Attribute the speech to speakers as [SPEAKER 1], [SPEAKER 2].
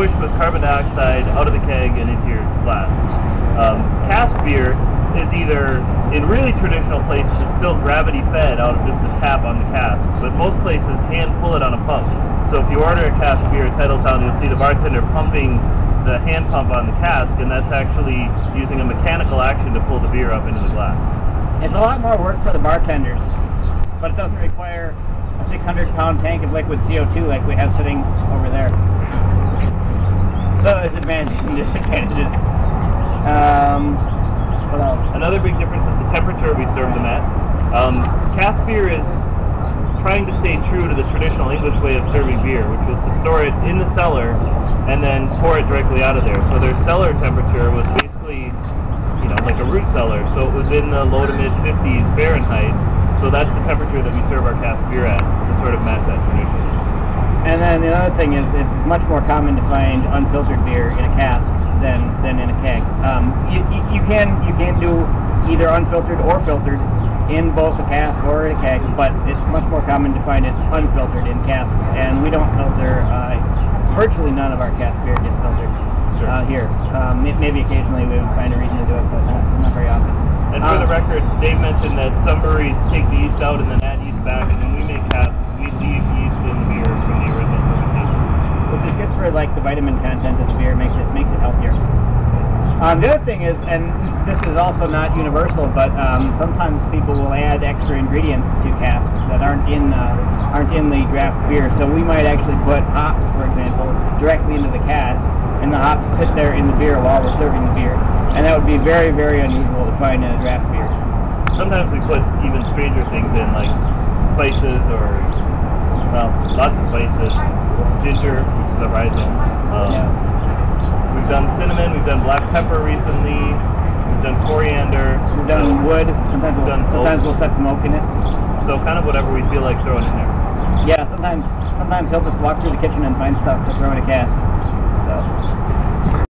[SPEAKER 1] pushed with carbon dioxide out of the keg and into your glass. Cask beer is either, in really traditional places, it's still gravity fed out of just a tap on the cask, but most places hand pull it on a pump. So if you order a cask beer at Titletown, you'll see the bartender pumping the hand pump on the cask, and that's actually using a mechanical action to pull the beer up into the glass. It's a lot more work for the bartenders, but it doesn't require a 600-pound tank of liquid CO2 like we have sitting over there. So there's advantages and disadvantages. What else? Another big difference is the temperature we serve them at. Cask beer is trying to stay true to the traditional English way of serving beer, which was to store it in the cellar and then pour it directly out of there. So their cellar temperature was basically, you know, like a root cellar. So it was in the low to mid 50s Fahrenheit. So that's the temperature that we serve our cask beer at to sort of match that tradition. And then the other thing is, it's much more common to find unfiltered beer in a cask than in a keg. You can do either unfiltered or filtered in both a cask or in a keg, but it's much more common to find it unfiltered in casks, and we don't filter. Virtually none of our cask beer gets filtered here. Maybe occasionally we would find a reason to do it, but not very often. And for the record, Dave mentioned that some breweries take the yeast out and then add yeast back, and when we make casks, we leave yeast in the beer from the original fermentation. Which is good for like the vitamin content of the beer, makes it healthier. The other thing is, and this is also not universal, but sometimes people will add extra ingredients to casks that aren't in the draft beer. So we might actually put hops, for example, directly into the cask, and the hops sit there in the beer while we're serving the beer. And that would be very, very unusual to find in a draft beer. Sometimes we put even stranger things in, like spices or, well, lots of spices. Ginger, which is a rhizome. We've done cinnamon, we've done black pepper recently, we've done coriander. We've done wood, sometimes we'll set smoke in it. So kind of whatever we feel like throwing in there. Yeah, sometimes he'll just walk through the kitchen and find stuff to throw in a cask. So.